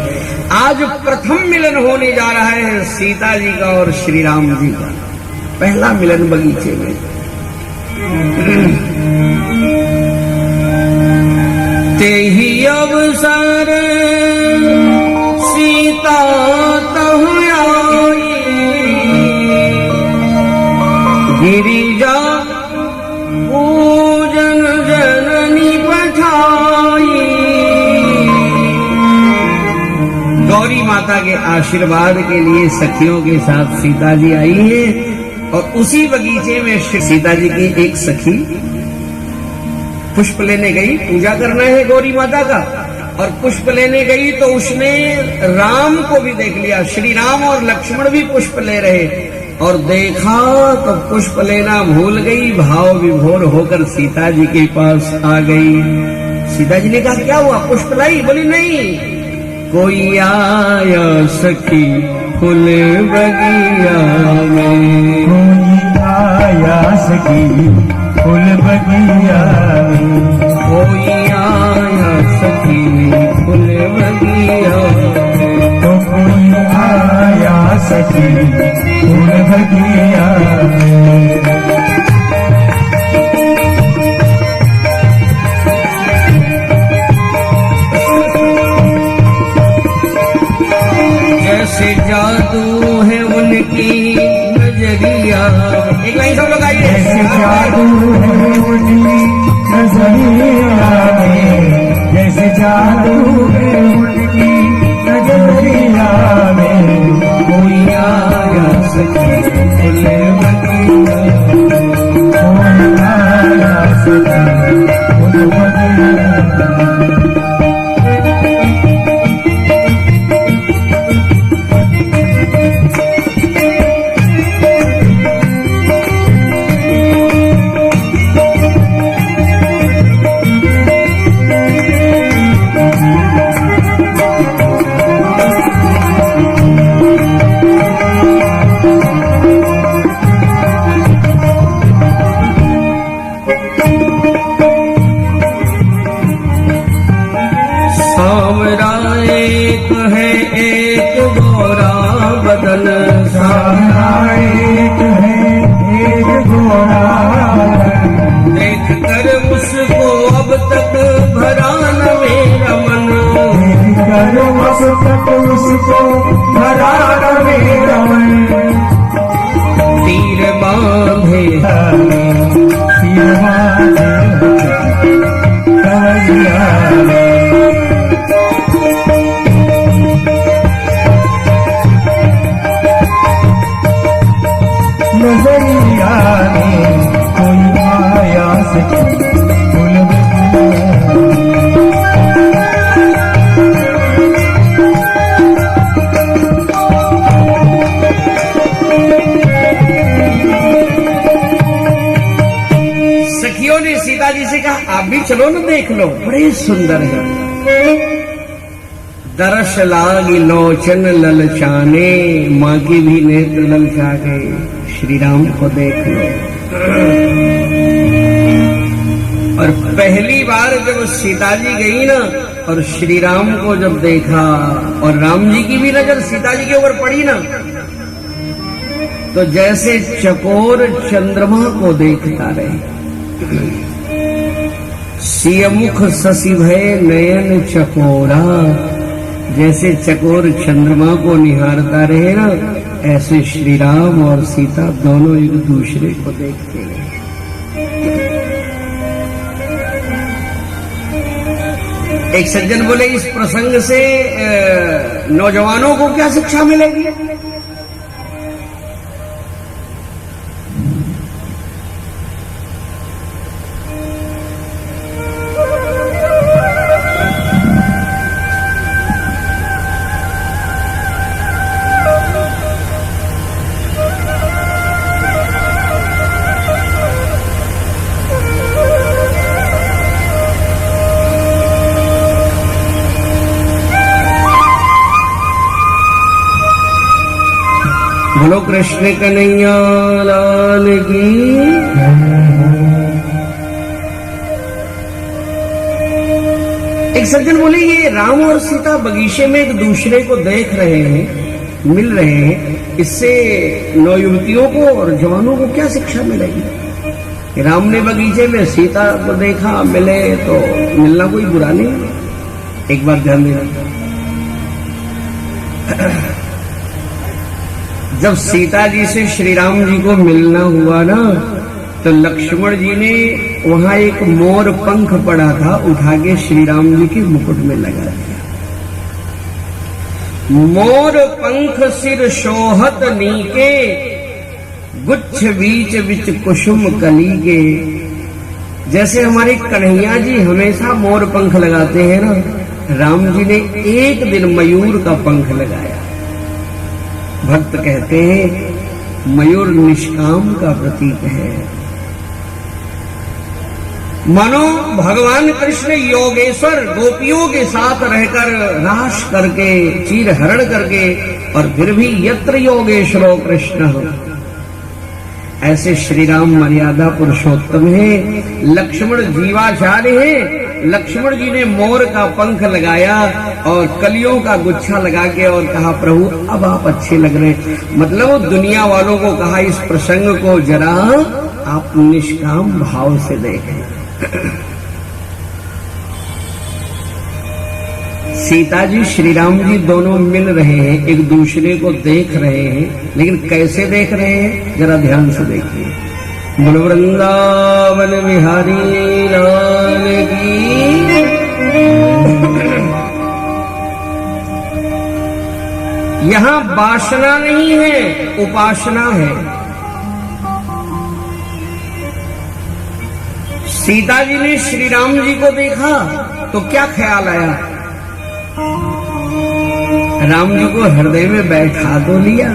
आज प्रथम मिलन होने जा रहा है सीता जी का और श्री राम जी का। पहला मिलन बगीचे में। ते ही अवसर सीता तहु आई, गिरिजा पूजन जननी पठाई। माता के आशीर्वाद के लिए सखियों के साथ सीता जी आई हैं और उसी बगीचे में सीता जी की एक सखी पुष्प लेने गई। पूजा करना है गौरी माता का, और पुष्प लेने गई तो उसने राम को भी देख लिया। श्री राम और लक्ष्मण भी पुष्प ले रहे और देखा तो पुष्प लेना भूल गई, भाव विभोर होकर सीता जी के पास आ गई। सीता जी ने कहा क्या हुआ, पुष्प लाई? बोली नहीं, कोई आया सखी फूल बगिया में, कोई आया सखी फूल बगिया में, कोई आया सखी फूल बगिया में, तो कोई आया सखी फूल बगिया में। जैसे जादू है उनकी नजरिया। एक लाइन सब लोग आइए। जैसे जादू है उनकी नजरिया में, जैसे जादू है उनकी नजरिया में, कोई आया सखी फूल बगिया, कोई आया सखी फूल बगिया। एक है एक गोरा बदन, सामना एक है एक गोरा बदन, देख कर उसको अब तक भरा न मेरा मन, देख कर उस तक उसको भरा न मेरा मन। तीर बांधे तीर बांधे कवरिया में, नजरिया में कोई आया सखी फूल बगिया। सखियों ने सीता जी से कहा आप भी चलो न देख लो, बड़े सुंदर है। दरस लागी लोचन ललचाने, माँ की भी नेत्र ललचा गए। श्री राम को देख लो। और पहली बार जब सीता जी गई ना और श्री राम को जब देखा और राम जी की भी नजर सीता जी के ऊपर पड़ी ना, तो जैसे चकोर चंद्रमा को देखता रहे। सियमुख शशि भय नयन चकोरा, जैसे चकोर चंद्रमा को निहारता रहे ना, ऐसे श्री राम और सीता दोनों एक दूसरे को देखते रहे। एक सज्जन बोले इस प्रसंग से नौजवानों को क्या शिक्षा मिलेगी? बोलो कृष्ण कन्हैया लाल की। एक सज्जन बोले ये राम और सीता बगीचे में एक दूसरे को देख रहे हैं, मिल रहे हैं, इससे नौयुवतियों को और जवानों को क्या शिक्षा मिलेगी? राम ने बगीचे में सीता को देखा, मिले तो मिलना कोई बुरा नहीं। एक बार ध्यान देना, जब सीता जी से श्री राम जी को मिलना हुआ ना, तो लक्ष्मण जी ने वहां एक मोर पंख पड़ा था, उठा के श्री राम जी के मुकुट में लगा दिया। मोर पंख सिर शोहत नीके, गुच्छ बीच बीच कुसुम कलीगे। जैसे हमारे कन्हैया जी हमेशा मोर पंख लगाते हैं ना, राम जी ने एक दिन मयूर का पंख लगाया। भक्त कहते हैं मयूर निष्काम का प्रतीक है। मानो भगवान कृष्ण योगेश्वर गोपियों के साथ रहकर रास करके चीर हरण करके, और फिर भी यत्र योगेश्वरो कृष्ण, ऐसे श्री राम मर्यादा पुरुषोत्तम है। लक्ष्मण जीवाचार्य है। लक्ष्मण जी ने मोर का पंख लगाया और कलियों का गुच्छा लगा के और कहा प्रभु अब आप अच्छे लग रहे हैं। मतलब दुनिया वालों को कहा इस प्रसंग को जरा आप निष्काम भाव से देखें। सीता जी श्री राम जी दोनों मिल रहे हैं, एक दूसरे को देख रहे हैं, लेकिन कैसे देख रहे हैं जरा ध्यान से देखिए। बोलो वृंदावन बिहारी लाल की। यहां वासना नहीं है, उपासना है। सीता जी ने श्री राम जी को देखा तो क्या ख्याल आया? राम जी को हृदय में बैठा तो लिया,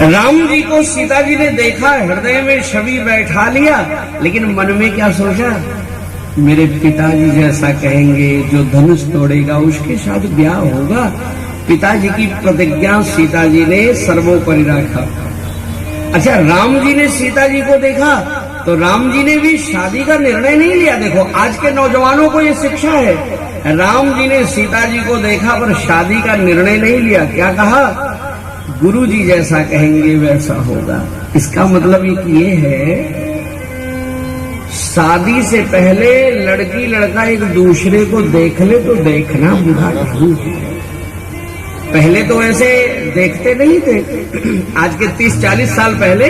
राम जी को सीता जी ने देखा, हृदय में छवि बैठा लिया, लेकिन मन में क्या सोचा? मेरे पिताजी जैसा कहेंगे, जो धनुष तोड़ेगा उसके साथ ब्याह होगा। पिताजी की प्रतिज्ञा सीता जी ने सर्वोपरि रखा। अच्छा, राम जी ने सीता जी को देखा तो राम जी ने भी शादी का निर्णय नहीं लिया। देखो आज के नौजवानों को ये शिक्षा है। राम जी ने सीता जी को देखा पर शादी का निर्णय नहीं लिया। क्या कहा? गुरु जी जैसा कहेंगे वैसा होगा। इसका मतलब ये है शादी से पहले लड़की लड़का एक दूसरे को देख ले तो देखना बुरा नहीं है। पहले तो ऐसे देखते नहीं थे। आज के 30-40 साल पहले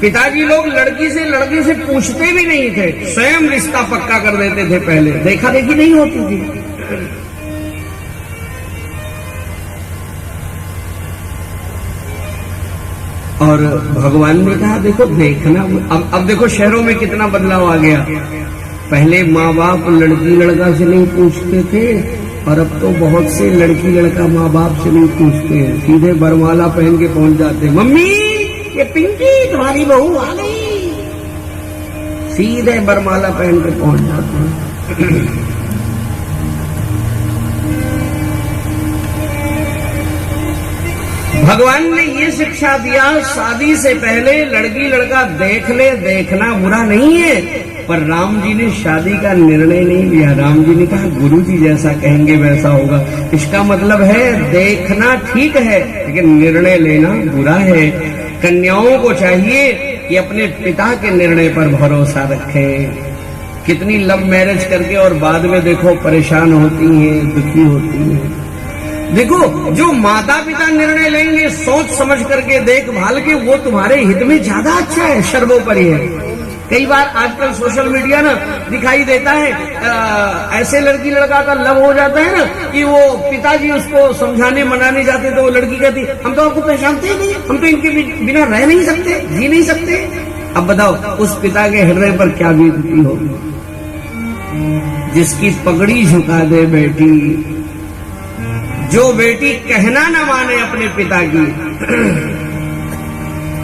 पिताजी लोग लड़की से पूछते भी नहीं थे, स्वयं रिश्ता पक्का कर देते थे। पहले देखा देखी नहीं होती थी। और भगवान ने कहा देखो देखना। अब देखो शहरों में कितना बदलाव आ गया। पहले माँ बाप लड़की लड़का से नहीं पूछते थे, और अब तो बहुत से लड़की लड़का माँ बाप से नहीं पूछते हैं, सीधे बरमाला पहन के पहुंच जाते हैं। मम्मी ये पिंकी तुम्हारी बहू आ गई, सीधे बरमाला पहन के पहुंच जाते हैं। भगवान ने ये शिक्षा दिया शादी से पहले लड़की लड़का देख ले, देखना बुरा नहीं है। पर राम जी ने शादी का निर्णय नहीं लिया। राम जी ने कहा गुरु जी जैसा कहेंगे वैसा होगा। इसका मतलब है देखना ठीक है लेकिन निर्णय लेना बुरा है। कन्याओं को चाहिए कि अपने पिता के निर्णय पर भरोसा रखें। कितनी लव मैरिज करके और बाद में देखो परेशान होती हैं, दुखी होती हैं। देखो जो माता पिता निर्णय लेंगे सोच समझ करके देखभाल के, वो तुम्हारे हित में ज्यादा अच्छा है, सर्वोपरि है। कई बार आजकल सोशल मीडिया ना दिखाई देता है, ऐसे लड़की लड़का का लव हो जाता है ना कि वो पिताजी उसको समझाने मनाने जाते तो वो लड़की कहती हम तो आपको पहचानते ही नहीं, हम तो इनके बिना रह नहीं सकते, जी नहीं सकते। अब बताओ उस पिता के हृदय पर क्या बीतती होगी। जिसकी पगड़ी झुका दे बेटी, जो बेटी कहना न माने अपने पिता की।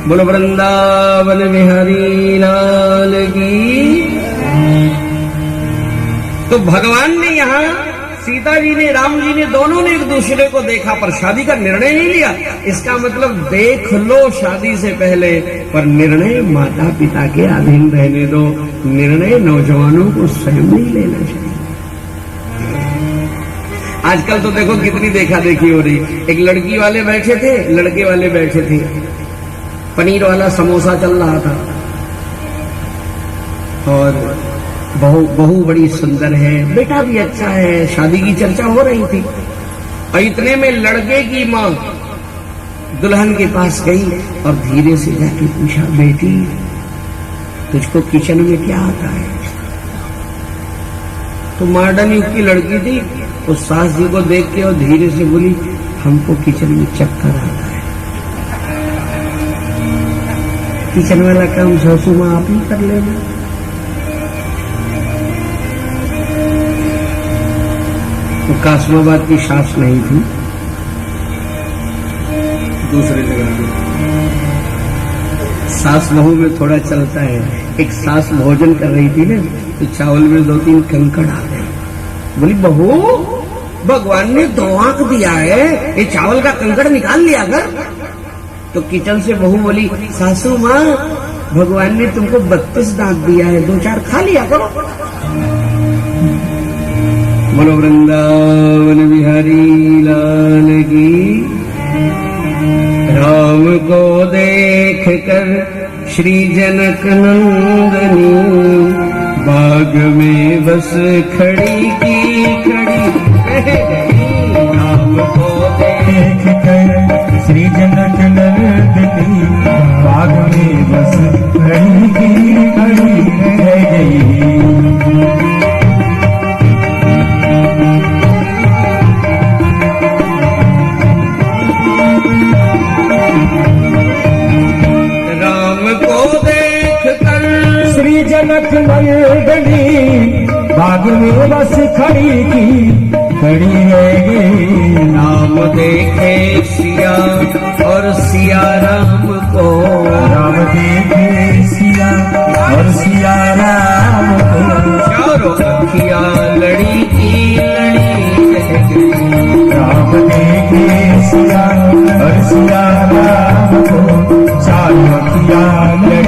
बोलो वृंदावन बिहारी लाल की। तो भगवान ने यहाँ सीता जी ने राम जी ने दोनों ने एक दूसरे को देखा पर शादी का निर्णय नहीं लिया। इसका मतलब देख लो शादी से पहले, पर निर्णय माता पिता के अधीन रहने दो। निर्णय नौजवानों को स्वयं नहीं लेना चाहिए। आजकल तो देखो कितनी देखा देखी हो रही। एक लड़की वाले बैठे थे, लड़के वाले बैठे थे, पनीर वाला समोसा चल रहा था और बहू बड़ी सुंदर है, बेटा भी अच्छा है, शादी की चर्चा हो रही थी। और इतने में लड़के की माँ दुल्हन के पास गई और धीरे से जाके पूछा, बेटी तुझको किचन में क्या आता है? तो मॉडर्न युग की लड़की थी, उस सास जी को देख के और धीरे से बोली, हमको किचन में चक्कर आता है। किचन वाला काम सासू माँ आप ही कर लेना। तो कासमाबाद की सास नहीं थी, दूसरे जगह की सास बहू में थोड़ा चलता है। एक सास भोजन कर रही थी ना, तो चावल में 2-3 कंकड़ आ गए। बोली, बहू भगवान ने 2 आंख दिया है, ये चावल का कंकड़ निकाल लिया कर। तो किचन से बहू बोली, सासू माँ भगवान ने तुमको 32 दांत दिया है, 2-4 खा लिया करो। बोलो वृंदावन बिहारी लाल की। राम को देख कर श्री जनक नंदनी, बाग में बस खड़ी की खड़ी रह गई। राम को देख कर श्री जनक नंदनी, बाग में बस खड़ी की खड़ी रह गई। जनक नंदनी, बाग में बस खड़ी की खड़ी रह गई। राम देखे सिया और सिया राम को, राम देखे सिया और सिया राम को, चारों अखिया लड़ी की लड़ी रह गई। राम देखे सिया और सिया राम को, चारों अखिया लड़ी